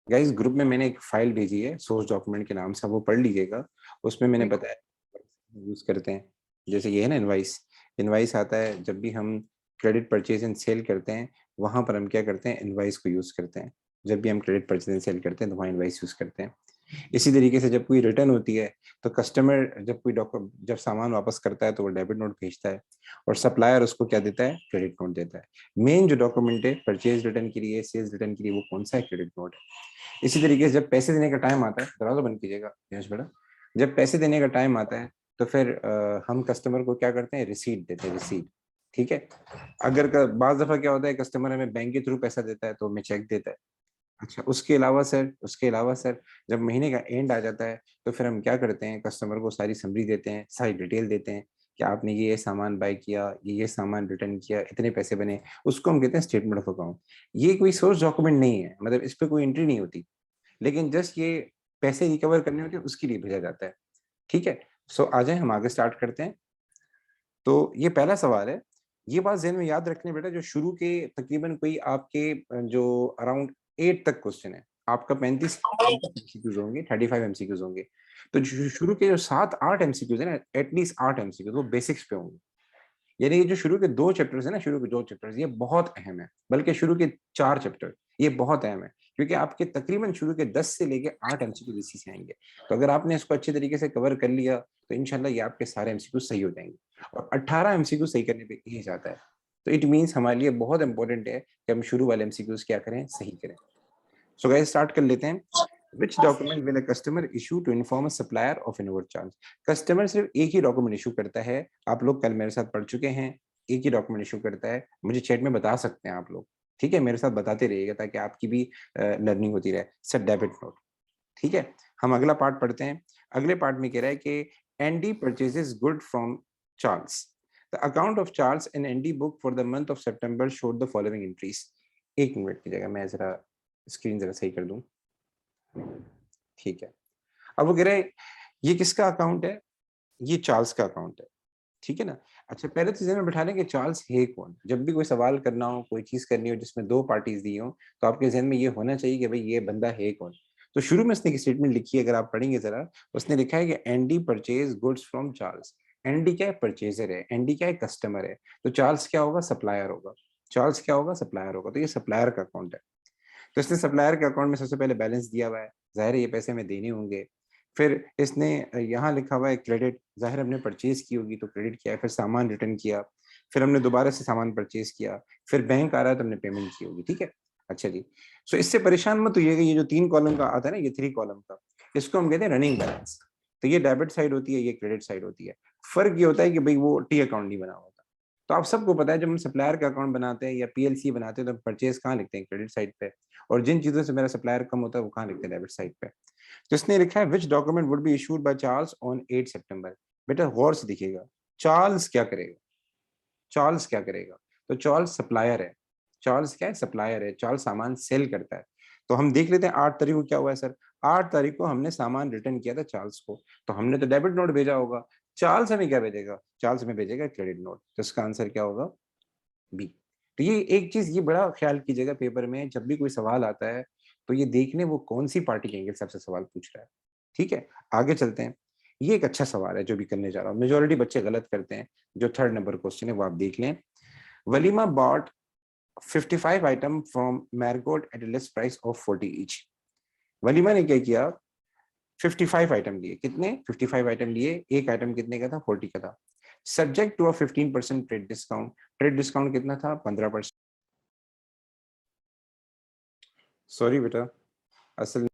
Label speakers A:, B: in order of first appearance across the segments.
A: Guys group में मैंने एक फाइल भेजी है सोर्स डॉक्यूमेंट के नाम से, वो पढ़ लीजिएगा। उसमें मैंने बताया यूज करते हैं। जैसे ये है ना इनवाइस, इनवाइस आता है जब भी हम क्रेडिट परचेज एंड सेल करते हैं, वहां पर हम क्या करते हैं, इनवाइस को यूज करते हैं। जब भी हम क्रेडिट परचेज एंड सेल करते हैं तो वहाँ इनवाइस यूज करते हैं। इसी तरीके से जब कोई रिटर्न होती है तो कस्टमर जब कोई जब सामान वापस करता है तो वो डेबिट नोट भेजता है, और सप्लायर उसको क्या देता है, क्रेडिट नोट देता है। मेन जो डॉक्यूमेंट है परचेज रिटर्न के लिए, सेल्स रिटर्न के लिए, वो कौन सा है, क्रेडिट नोट है। इसी तरीके से जब पैसे देने का टाइम आता है, दरवाजा बंद कीजिएगा यश बेटा, जब पैसे देने का टाइम आता है तो फिर हम कस्टमर को क्या करते हैं, रिसीट देते हैं, रिसीट। ठीक है। अगर बाज दफा क्या होता है, कस्टमर हमें बैंक के थ्रू पैसा देता है तो हमें चेक देता है। अच्छा, उसके अलावा सर जब महीने का एंड आ जाता है तो फिर हम क्या करते हैं, कस्टमर को सारी समरी देते हैं, सारी डिटेल देते हैं कि आपने ये सामान बाय किया, ये सामान रिटर्न किया, इतने पैसे बने। उसको हम कहते हैं स्टेटमेंट ऑफ अकाउंट। ये कोई सोर्स डॉक्यूमेंट नहीं है, मतलब इस पर कोई एंट्री नहीं होती, लेकिन जस्ट ये पैसे रिकवर करने होते हैं उसके लिए भेजा जाता है। ठीक है। सो आ जाए हम आगे स्टार्ट करते हैं। तो ये पहला सवाल है। ये बात ज़हन में याद रखने बेटा, जो शुरू के तकरीबन कोई आपके जो अराउंड 8 तक क्वेश्चन है, आपका 35 एमसीक्यूज होंगे, 35 एमसीक्यूज होंगे। तो शुरू के जो 7-8 एमसीक्यूज है ना, एटलीस्ट 8 एमसीक्यूज वो बेसिक्स पे होंगे। यानी ये जो शुरू के 2 चैप्टर्स है ना, शुरू के 2 चैप्टर्स ये बहुत अहम है, बल्कि शुरू के 4 चैप्टर ये बहुत अहम है, क्योंकि आपके तकरीबन शुरू के 10 से लेके 8 एमसीक्यू इसी से आएंगे। तो अगर आपने इसको अच्छे तरीके से कवर कर लिया तो इंशाल्लाह ये आपके सारे एमसीक्यू सही हो जाएंगे। और 18 एमसीक्यू सही करने पे ये जाता है। तो इट मीन्स हमारे लिए बहुत इंपॉर्टेंट है कि हम शुरू वाले एमसीक्यूज क्या करें, सही करें। सो गाइस स्टार्ट कर लेते हैं। Which document will a customer issue to inform a supplier of inward charge? Customer सिर्फ एक ही डॉक्यूमेंट इशू करता है। आप लोग कल मेरे साथ पढ़ चुके हैं, एक ही डॉक्यूमेंट इशू करता है। मुझे चैट में बता सकते हैं आप लोग, ठीक है, मेरे साथ बताते रहिएगा ताकि आपकी भी लर्निंग होती रहे। Sir debit note. ठीक है। हम अगला पार्ट पढ़ते हैं। अगले पार्ट में कह रहा है कि Andy purchases good from Charles. The account of Charles in Andy book for the month of सितंबर शोड द फॉलोइंग एंट्रीज। एक मिनट की जगह मैं जरा स्क्रीन जरा सही कर दूं। ठीक है। अब वो कह रहे हैं ये किसका अकाउंट है, ये चार्ल्स का अकाउंट है। ठीक है ना। अच्छा, पहले तो ज़हन में बैठा लें कि चार्ल्स है कौन। जब भी कोई सवाल करना हो, कोई चीज करनी हो जिसमें 2 पार्टीज दी हो, तो आपके जहन में ये होना चाहिए कि भाई ये बंदा है कौन। तो शुरू में उसने एक स्टेटमेंट लिखी है, अगर आप पढ़ेंगे जरा, उसने लिखा है कि Andy purchase goods from Charles. Andy क्या है, परचेजर है। एनडी क्या है, कस्टमर है। तो चार्ल्स क्या होगा, सप्लायर होगा। चार्ल्स क्या होगा, सप्लायर होगा। तो ये सप्लायर का अकाउंट है। तो इसने सप्लायर के अकाउंट में सबसे पहले बैलेंस दिया हुआ है, जाहिर है ये पैसे हमें देने होंगे। फिर इसने यहाँ लिखा हुआ है क्रेडिट, जाहिर हमने परचेज की होगी तो क्रेडिट किया। फिर सामान रिटर्न किया, फिर हमने दोबारा से सामान परचेज किया, फिर बैंक आ रहा है तो हमने पेमेंट की होगी। ठीक है। अच्छा जी। सो इससे परेशान मत होइएगा, ये जो 3 कॉलम का आता है ना, ये 3 कॉलम का, इसको हम कहते हैं रनिंग बैलेंस। तो ये डेबिट साइड होती है, ये क्रेडिट साइड होती है। फर्क ये होता है कि भाई वो टी अकाउंट नहीं बना होता। तो आप सबको पता है जब हम सप्लायर का अकाउंट बनाते हैं या पीएलसी बनाते हैं तो परचेज कहाँ लिखते हैं, क्रेडिट साइड पे। और जिन चीजों से मेरा सप्लायर कम होता है वो कहाँ लिखते हैं, डेबिट साइड पे। तो इसने लिखा है which document would be issued by Charles on 8 सितंबर। बेटा गौर से दिखेगा, चार्ल्स क्या करेगा, चार्ल्स क्या करेगा। तो चार्ल्स सप्लायर है। चार्ल्स क्या है, सप्लायर है। चार्ल्स सामान सेल करता है। तो हम देख लेते हैं 8 तारीख को क्या हुआ है सर। 8 तारीख को हमने सामान रिटर्न किया था चार्ल्स को, तो हमने तो डेबिट नोट भेजा होगा। चार्ल्स हमें क्या भेजेगा, चार्ल्स हमें भेजेगा क्रेडिट नोट। तो इसका आंसर क्या होगा, बी। तो ये एक चीज ये बड़ा ख्याल कीजिएगा, पेपर में जब भी कोई सवाल आता है तो ये देखने वो कौन सी पार्टी के एंगल से आपसे सवाल पूछ रहा है। ठीक है। आगे चलते हैं। ये एक अच्छा सवाल है जो भी करने जा रहा हूँ, मेजोरिटी बच्चे गलत करते हैं। जो 3rd नंबर क्वेश्चन है वो आप देख लें। Valima bought 55 item from Margot at list price of 40 each. Valima ने क्या किया, 55 आइटम लिए। कितने, 55 आइटम लिए। एक आइटम कितने का था, 40 का था। Subject to a 15% trade discount. Trade discount कितना था, 15%। सॉरी बेटा, असल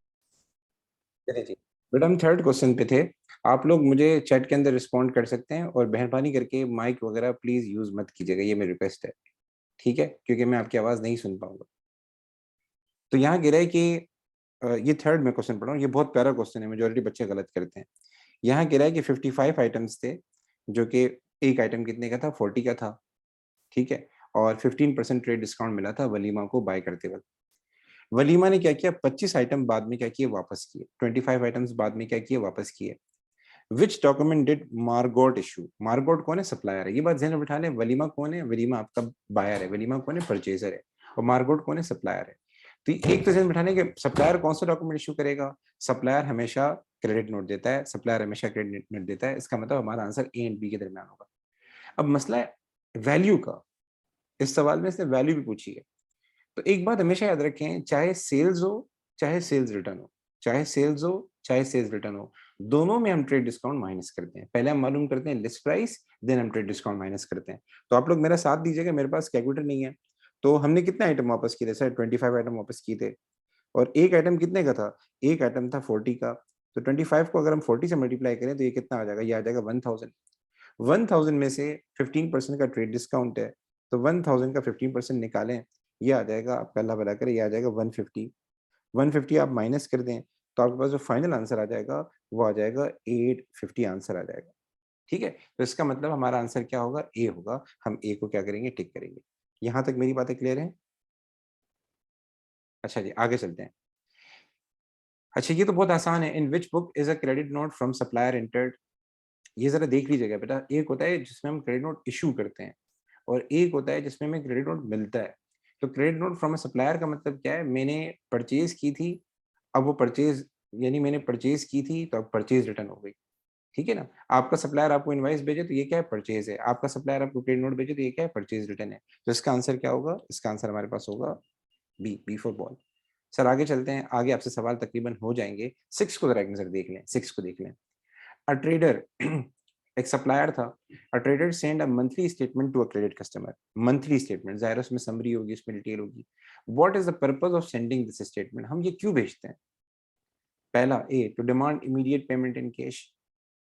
A: चलिए जी। बेटा हम 3rd क्वेश्चन पे थे। आप लोग मुझे चैट के अंदर रिस्पॉन्ड कर सकते हैं, और मेहरबानी करके माइक वगैरह प्लीज यूज मत कीजिएगा, ये मेरी रिक्वेस्ट है। ठीक है, क्योंकि मैं आपकी आवाज नहीं सुन पाऊंगा। तो यहाँ गिरा है कि ये 3rd में क्वेश्चन पढ़ा हूँ, ये बहुत प्यारा क्वेश्चन है, मेजोरिटी बच्चे गलत करते हैं। यहाँ गिरा है कि 55 आइटम्स थे, जो कि एक आइटम कितने का था, 40 का था। ठीक है। और 15% ट्रेड डिस्काउंट मिला था वलीमा को बाय करते वक्त। वलीमा ने क्या किया, 25 आइटम बाद में क्या किए, वापस किए। 25 आइटम्स बाद में क्या किए, वापस किए। Which document did Margot issue. Margot कौन है, सप्लायर है। ये बात ध्यान में बिठा लें। वलीमा कौन है, वलीमा आपका बायर है। वलीमा कौन है, परचेजर है। और मार्गोट कौन है, सप्लायर है। तो एक तो जन बिठाने के सप्लायर कौन सा डॉक्यूमेंट इशू करेगा, सप्लायर हमेशा क्रेडिट नोट देता है, सप्लायर हमेशा क्रेडिट नोट देता है, इसका मतलब हमारा आंसर ए एंड बी के दरमियान होगा। अब मसला है वैल्यू का, इस सवाल में इसने वैल्यू भी पूछी है। तो एक बात हमेशा याद रखें, चाहे सेल्स हो चाहे सेल्स रिटर्न हो, चाहे सेल्स हो चाहे सेल्स रिटर्न हो, दोनों में हम ट्रेड डिस्काउंट माइनस करते हैं। पहले हम मालूम करते हैं लिस्ट प्राइस, देन हम ट्रेड डिस्काउंट माइनस करते हैं। तो आप लोग मेरा साथ दीजिएगा, मेरे पास कैलकुलेटर नहीं है। तो हमने कितने आइटम वापस किए थे सर? 25 आइटम वापस किए थे। और एक आइटम कितने का था? एक आइटम था 40 का। तो 25 को अगर हम 40 से मल्टीप्लाई करें तो ये कितना आ जाएगा? ये आ जाएगा 1000। 1000 में से 15% का ट्रेड डिस्काउंट है, तो 1000 का 15% निकालें, ये आ जाएगा, आपका अल्लाह भला करे, ये आ जाएगा 150। 150 आप माइनस कर दें तो आपके पास जो फाइनल आंसर आ जाएगा वो आ जाएगा 850 आंसर आ जाएगा। ठीक है, तो इसका मतलब हमारा आंसर क्या होगा? ए होगा। हम ए को क्या करेंगे? टिक करेंगे। यहां तक मेरी बातें क्लियर है? अच्छा जी, आगे चलते हैं। अच्छा, ये तो बहुत आसान है। In which book is a credit note from supplier entered? ये जरा देख लीजिएगा बेटा, एक होता है जिसमें हम क्रेडिट नोट इशू करते हैं और एक होता है जिसमें हमें क्रेडिट नोट मिलता है। तो credit note from a supplier का मतलब क्या है? मैंने परचेज की थी, अब वो परचेज, यानी मैंने परचेज की थी तो अब परचेज रिटर्न हो गई। ठीक है ना? आपका सप्लायर आपको इनवॉइस भेजे तो ये क्या है? परचेज है। आपका सप्लायर आपको क्रेडिट नोट भेजे तो ये क्या है? परचेज रिटर्न है। तो इसका आंसर क्या होगा? इसका आंसर हमारे पास होगा B, B for ball. Sir आगे चलते हैं, आगे आपसे सवाल तकरीबन हो जाएंगे। 6 को जरा एक नजर देख लें, 6 को देख लें। अ ट्रेडर एक सप्लायर था। A trader send a monthly statement to a credit customer. Monthly statement जाहिर है उसमें समरी होगी, उसमें डिटेल होगी। What is the purpose of sending this statement? हम ये क्यों भेजते हैं? पहला, A to demand immediate payment in cash,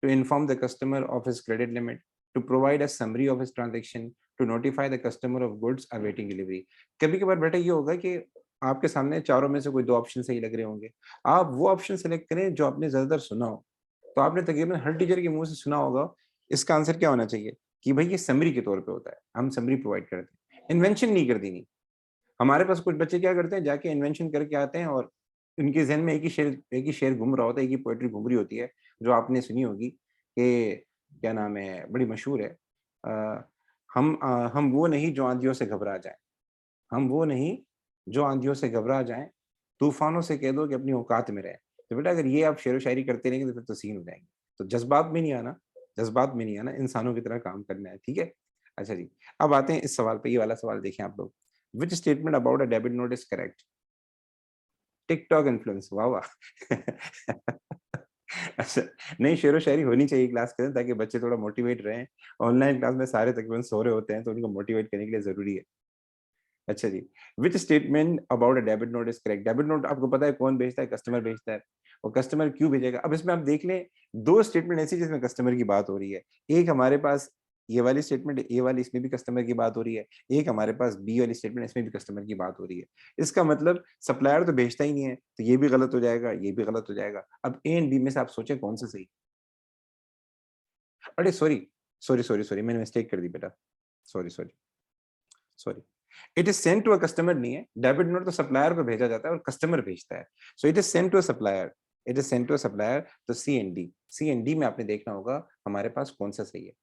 A: to inform the customer of his credit limit, to provide a summary of his transaction, to notify the customer of goods awaiting delivery. कभी कभार बेटा ये होगा कि आपके सामने चारों में से कोई दो ऑप्शन सही लग रहे होंगे, आप वो ऑप्शन सेलेक्ट करें जो आपने ज्यादातर सुना हो। तो आपने तकरीबन हर टीचर के मुंह से सुना होगा, इसका आंसर क्या होना चाहिए? कि भाई ये समरी के तौर पे होता है, हम समरी प्रोवाइड करते हैं, इन्वेंशन नहीं कर देनी। हमारे पास कुछ बच्चे क्या करते हैं, जाके इन्वेंशन करके आते हैं और उनके जहन में एक ही शेर घूम रहा होता है, एक ही पोएट्री घूम रही होती है, जो आपने सुनी होगी कि क्या नाम है, बड़ी मशहूर है, हम वो नहीं जो आंधियों से घबरा जाए, हम वो नहीं जो आंधियों से घबरा जाए, तूफानों से कह दो कि अपनी औकात में रहे। तो बेटा अगर ये आप शेर व शायरी करते रहेंगे तो फिर तो सीन हो जाएंगे। तो जज्बात में नहीं आना, जज्बात में नहीं आना, इंसानों की तरह काम करना है। ठीक है? अच्छा जी, अब आते हैं इस सवाल पे। ये वाला सवाल देखें आप लोग। विच statement about a debit note is correct? TikTok influence, वाह वाह। अच्छा, नहीं, शेरो शायरी होनी चाहिए क्लास के अंदर ताकि बच्चे थोड़ा मोटिवेट रहें। ऑनलाइन क्लास में सारे तकरीबन सो रहे होते हैं तो उनको मोटिवेट करने के लिए जरूरी है। अच्छा जी, which statement about a debit note is correct? Debit note आपको पता है कौन भेजता है? कस्टमर भेजता है। और कस्टमर क्यों भेजेगा? अब इसमें आप देख लें, दो स्टेटमेंट ऐसी जिसमें कस्टमर की बात हो रही है। एक हमारे पास ये वाली स्टेटमेंट, ए वाली, इसमें भी कस्टमर की बात हो रही है। एक हमारे पास बी वाली स्टेटमेंट, इसमें भी कस्टमर की बात हो रही है। इसका मतलब सप्लायर तो भेजता ही नहीं है, तो ये भी गलत हो जाएगा, ये भी गलत हो जाएगा। अब ए एंड बी में से आप सोचें कौन सा सही? अरे सॉरी, सॉरी सॉरी सॉरी, मैंने मिस्टेक कर दी बेटा। Sorry sorry sorry. It is sent to a customer नहीं है, डेबिट नोट तो सप्लायर को भेजा जाता है और कस्टमर भेजता है। So it is sent to a supplier, it is sent to a supplier. तो C and D, C and D में आपने देखना होगा हमारे पास कौन सा सही है।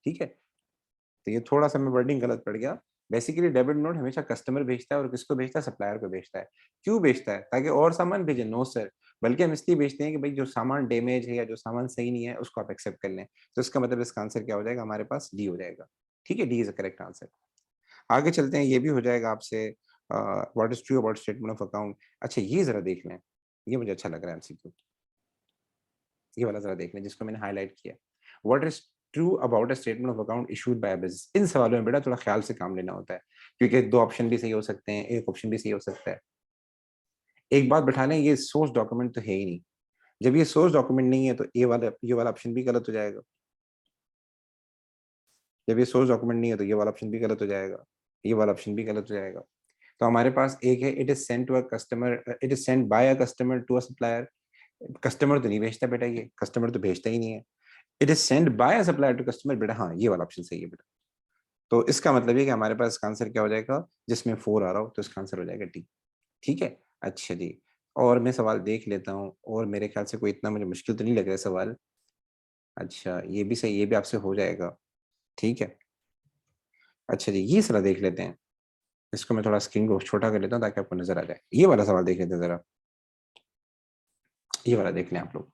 A: ठीक है? तो ये थोड़ा सा मैं वर्डिंग गलत पड़ गया। बेसिकली डेबिट नोट हमेशा कस्टमर भेजता है और किसको भेजता है? सप्लायर को भेजता है। क्यों भेजता है? ताकि और सामान भेजे? नो सर, बल्कि हम इसलिए भेजते हैं कि भाई जो सामान डैमेज है या जो सामान सही नहीं है उसको आप एक्सेप्ट कर लें। तो इसका मतलब इसका आंसर क्या हो जाएगा? हमारे पास डी हो जाएगा। ठीक है, D is a correct answer. आगे चलते हैं, ये भी हो जाएगा आपसे। What is true about statement of account? अच्छा, ये जरा देख लें, ये मुझे अच्छा लग रहा है एमसीक्यू। ये वाला जरा देख लें जिसको मैंने हाईलाइट किया। What is true about a statement of account issued by a business? इन सवालों में बेटा थोड़ा ख्याल से काम लेना होता है, क्योंकि दो ऑप्शन भी सही हो सकते हैं, एक ऑप्शन भी सही हो सकता है। एक बात बैठा लें, ये सोर्स डॉक्यूमेंट तो है ही नहीं। जब ये सोर्स डॉक्यूमेंट नहीं है तो ये वाला ऑप्शन भी गलत हो जाएगा। जब ये सोर्स डॉक्यूमेंट नहीं है तो ये वाला ऑप्शन भी गलत हो जाएगा, ये वाला ऑप्शन भी गलत हो जाएगा। तो हमारे पास एक है, it is sent to a customer, it is sent by a customer to a supplier. Customer तो नहीं भेजता बेटा, ये कस्टमर तो भेजता ही नहीं है। It is sent by a supplier to customer, बेटा हाँ ये वाला ऑप्शन सही है बेटा। तो इसका मतलब ये कि हमारे पास इसका आंसर क्या हो जाएगा? जिसमें 4 आ रहा हो तो इसका आंसर हो जाएगा डी। ठीक है? अच्छा जी, और मैं सवाल देख लेता हूँ, और मेरे ख्याल से कोई इतना मुझे मुश्किल तो नहीं लग रहा है सवाल। अच्छा, ये भी सही, ये भी आपसे हो जाएगा। ठीक है? अच्छा जी, ये सरा देख लेते हैं। इसको मैं थोड़ा स्क्रीन को छोटा कर लेता हूँ ताकि आपको नजर आ जाए। ये वाला सवाल देख लेते हैं जरा, ये वाला देख लें आप लोग।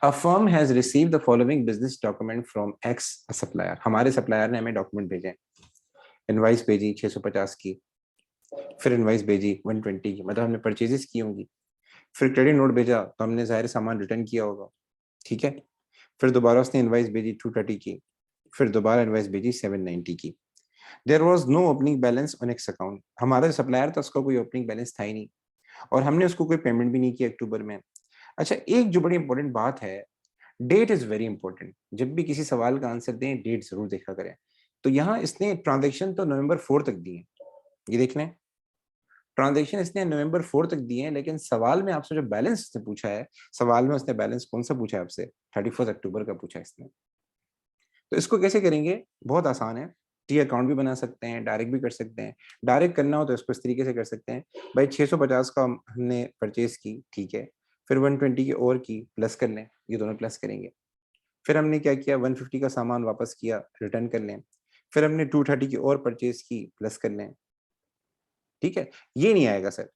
A: A firm has received the following business document from X supplier. हमारे सप्लायर ने हमें डॉक्यूमेंट भेजे, इनवाइस भेजी 650 की, फिर इनवाइस भेजी 120 की, मतलब हमने परचेजेस की होंगी, फिर क्रेडिट नोट भेजा तो हमने जाहिर सामान रिटर्न किया होगा, ठीक है। फिर दोबारा उसने इनवाइस भेजी 230 की, फिर दोबारा इनवाइस भेजी 790 की। There was no opening balance on X account. हमारा जो सप्लायर था उसका कोई ओपनिंग बैलेंस था ही नहीं, और हमने उसको कोई पेमेंट भी नहीं किया अक्टूबर में। अच्छा, एक जो बड़ी इंपॉर्टेंट बात है, डेट इज वेरी इंपॉर्टेंट। जब भी किसी सवाल का आंसर दें, डेट जरूर देखा करें। तो यहाँ इसने ट्रांजेक्शन तो नवंबर 4 तक दी है, ये देख लें, ट्रांजेक्शन इसने नवंबर 4 तक दिए हैं, लेकिन सवाल में आपसे जो बैलेंस उसने पूछा है, सवाल में उसने बैलेंस कौन सा पूछा है आपसे, 31 अक्टूबर का पूछा है इसने। तो इसको कैसे करेंगे, बहुत आसान है। टी अकाउंट भी बना सकते हैं, डायरेक्ट भी कर सकते हैं। डायरेक्ट करना हो तो इसको इस तरीके से कर सकते हैं, भाई 650 का हमने परचेज की, ठीक है, फिर 120 की और की, प्लस कर लें, ये दोनों प्लस करेंगे। फिर हमने क्या किया, 150 का सामान वापस किया, रिटर्न कर लें। फिर हमने 230 की और परचेज की, प्लस कर लें, ठीक है। ये नहीं आएगा सर,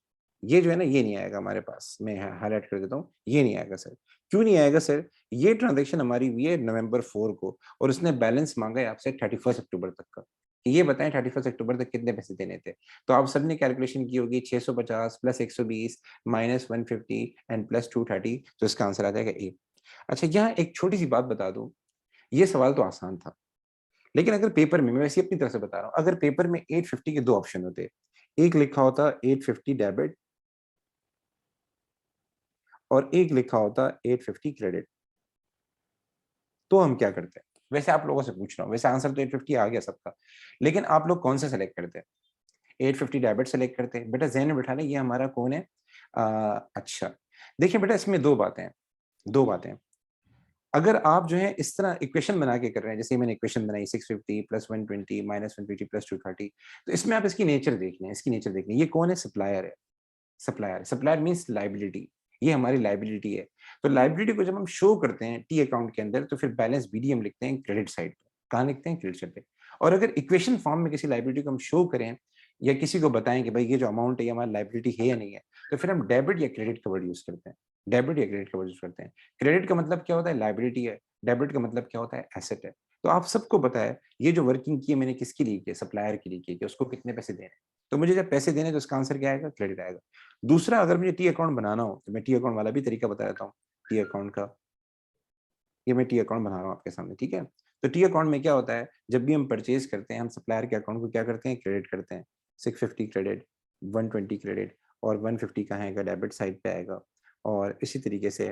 A: ये जो है ना, ये नहीं आएगा हमारे पास, मैं हाईलाइट कर देता हूँ, ये नहीं आएगा सर। क्यों नहीं आएगा सर, ये ट्रांजेक्शन हमारी हुई है नवंबर 4 को, और उसने बैलेंस मांगा है आपसे 31 अक्टूबर तक का। ये बताएं 31 अक्टूबर तक कितने पैसे देने थे। तो आप सबने कैलकुलेशन की होगी, 650 प्लस 120 माइनस 150 एंड प्लस 230, तो इसका आंसर आ जाएगा ए। अच्छा, यहाँ एक छोटी सी बात बता दूं, ये सवाल तो आसान था, लेकिन अगर पेपर में, मैं वैसे अपनी तरफ से बता रहा हूँ, अगर पेपर में 850 के दो ऑप्शन होते, एक लिखा होता 850 डेबिट और एक लिखा होता 850 क्रेडिट, तो हम क्या करते हैं। वैसे आप लोगों से पूछ रहा हूँ, वैसे आंसर तो 850 आ गया सबका, लेकिन आप लोग कौन सा सेलेक्ट करते हैं। 850 डेबिट सेलेक्ट करते हैं, बेटा जहन में बिठा लें ये हमारा कौन है। अच्छा, देखिए बेटा, इसमें दो बातें हैं, दो बातें। अगर आप जो है इस तरह इक्वेशन बना के कर रहे हैं, जैसे मैंने इक्वेशन बनाई 650 प्लस 120 माइनस 150 प्लस 230, तो इसमें आप इसकी नेचर देख लें, इसकी नेचर देख लें, ये कौन है, सप्लायर है। सप्लायर, सप्लायर मींस लाइबिलिटी, ये हमारी लाइबिलिटी है। तो लाइबिलिटी को जब हम शो करते हैं टी अकाउंट के अंदर, तो फिर बैलेंस बीडी हम लिखते हैं क्रेडिट साइड पे। कहाँ लिखते हैं, क्रेडिट साइड पे। और अगर इक्वेशन फॉर्म में किसी लाइबिलिटी को हम शो करें, या किसी को बताएं कि भाई ये जो अमाउंट है ये हमारी लाइबिलिटी है या नहीं है, तो फिर हम डेबिट या क्रेडिट का वर्ड यूज करते हैं। डेबिट या क्रेडिट का वर्ड यूज करते हैं। क्रेडिट का मतलब क्या होता है, लाइबिलिटी है। डेबिट का मतलब क्या होता है, एसेट है। तो आप सबको पता है ये जो वर्किंग की है मैंने किसके लिए की है, सप्लायर के लिए की है, कि उसको कितने पैसे देने हैं। तो मुझे जब पैसे देने तो इसका आंसर क्या आएगा, क्रेडिट आएगा। दूसरा, अगर मुझे टी अकाउंट बनाना हो तो मैं टी अकाउंट वाला भी तरीका बता देता हूँ। टी अकाउंट का, ये मैं टी अकाउंट बना रहा हूँ आपके सामने, ठीक है। तो टी अकाउंट में क्या होता है, जब भी हम परचेज करते हैं, हम सप्लायर के अकाउंट को क्या करते हैं, क्रेडिट करते हैं। 650 क्रेडिट, 120 क्रेडिट, और 150 कहाँ आएगा, डेबिट साइड पे आएगा। और इसी तरीके से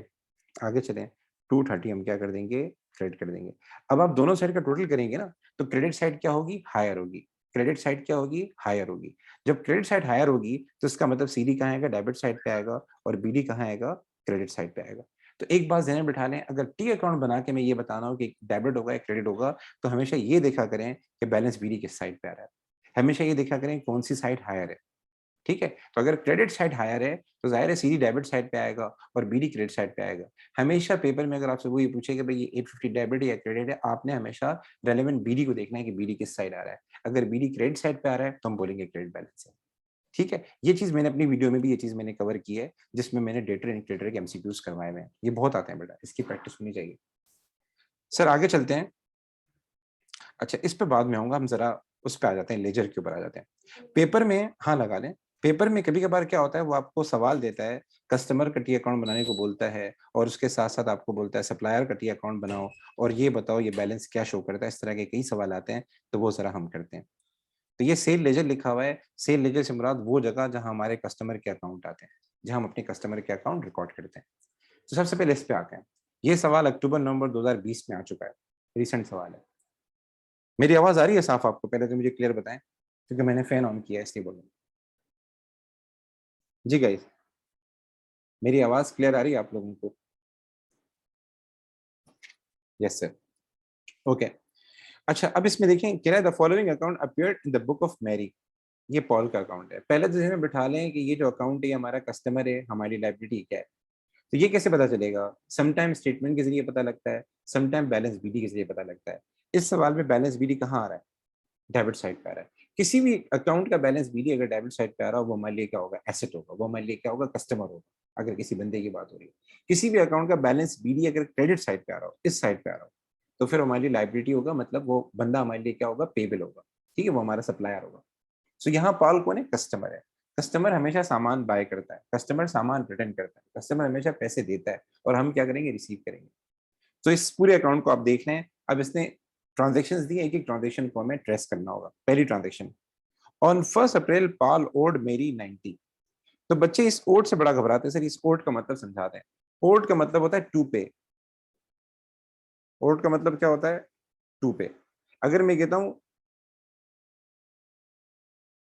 A: आगे चलें, 230 हम क्या कर देंगे, क्रेडिट कर देंगे। अब आप दोनों साइड का टोटल करेंगे ना, तो क्रेडिट साइड क्या होगी, हायर होगी। क्रेडिट साइड क्या होगी, हायर होगी। जब क्रेडिट साइड हायर होगी तो इसका मतलब सीडी कहाँ आएगा, डेबिट साइड पे आएगा, और बीडी कहाँ आएगा, क्रेडिट साइड पे आएगा। तो एक बात ध्यान में बिठा लें, अगर टी अकाउंट बना के मैं ये बताना हो कि डेबिट होगा या क्रेडिट होगा, तो हमेशा ये देखा करें कि बैलेंस बीडी किस साइड पे आ रहा है। हमेशा ये देखा करें कौन सी साइड हायर है, ठीक है। तो अगर क्रेडिट साइड हायर है तो जाहिर है सीडी डेबिट साइड पे आएगा और बीडी क्रेडिट साइड पे आएगा। हमेशा पेपर में अगर आपसे वो ये पूछे कि भाई ये 850 डेबिट या क्रेडिट है, आपने हमेशा रेलेवेंट बीडी को देखना है कि बीडी किस साइड आ रहा है। अगर बीडी क्रेडिट साइड पे आ रहा है तो हम बोलेंगे क्रेडिट बैलेंस है, ठीक है। ये चीज मैंने अपनी वीडियो में भी ये चीज मैंने कवर की है, जिसमें मैंने डेटर एंड क्रेडिटर के एमसीक्यूज करवाए हुए हैं। ये बहुत आते हैं बेटा, इसकी प्रैक्टिस होनी चाहिए। सर आगे चलते हैं। अच्छा, इस पे बाद में आऊंगा, हम जरा उस पे आ जाते हैं, लेजर के ऊपर आ जाते हैं। पेपर में हाँ लगा लें, पेपर में कभी कभार क्या होता है, वो आपको सवाल देता है, कस्टमर का टी अकाउंट बनाने को बोलता है, और उसके साथ साथ आपको बोलता है सप्लायर का टी अकाउंट बनाओ, और ये बताओ ये बैलेंस क्या शो करता है। इस तरह के कई सवाल आते हैं, तो वो जरा हम करते हैं। तो ये सेल लेजर लिखा हुआ है, सेल लेजर से मुराद वो जगह जहां हमारे कस्टमर के अकाउंट आते हैं, जहां हम अपने कस्टमर के अकाउंट रिकॉर्ड करते हैं। तो सबसे पहले इस पे आते हैं। ये सवाल अक्टूबर नवंबर 2020 में आ चुका है, रिसेंट सवाल है। मेरी आवाज आ रही है साफ आपको, पहले तो मुझे क्लियर बताएं, क्योंकि मैंने फैन ऑन किया है इसलिए बोल रहा हूं। जी गाइस, मेरी आवाज क्लियर आ रही है आप लोगों को। Yes sir, okay. अच्छा, अब इसमें देखें, कह रहा है the following account appeared in the book of Mary. ये पॉल का अकाउंट है। पहले तो इसमें बिठा लें कि ये जो अकाउंट है हमारा कस्टमर है, हमारी लाइबिलिटी क्या है। तो ये कैसे पता चलेगा, समटाइम स्टेटमेंट के जरिए पता लगता है, समटाइम बैलेंस बीडी के जरिए पता लगता है। इस सवाल में बैलेंस बीडी कहाँ आ रहा है, डेबिट साइड पे आ रहा है। किसी भी अकाउंट का बैलेंस बीडी अगर डेबिट साइड पे आ रहा हो, वो हमारे लिए क्या होगा, एसेट होगा, वो हमारे लिए क्या होगा, कस्टमर होगा। अगर किसी बंदे की बात हो रही है, किसी भी अकाउंट का बैलेंस बीडी अगर क्रेडिट साइड पे आ रहा हो, इस साइड पे आ रहा हो, तो फिर हमारी लाइबिलिटी होगा, मतलब वो बंदा हमारे लिए क्या होगा, पेबल होगा। ठीक है, वो हमारा सप्लायर होगा। सो यहाँ पॉल कौन है, कस्टमर है। कस्टमर हमेशा सामान बाय करता है, कस्टमर सामान रिटर्न करता है, कस्टमर हमेशा पैसे देता है, और हम क्या करेंगे, रिसीव करेंगे। तो इस पूरे अकाउंट को आप देख लें। अब इसने ट्रांजेक्शन दी, एक एक ट्रांजेक्शन को हमें ट्रेस करना होगा। पहली transaction, on 1 April Paul owed Mary 90। तो बच्चे इस ओड से बड़ा घबराते हैं, सर इस ओड का मतलब समझाते हैं। ओड का मतलब होता है टू पे। ओड का मतलब क्या होता है, टू पे। अगर मैं कहता हूं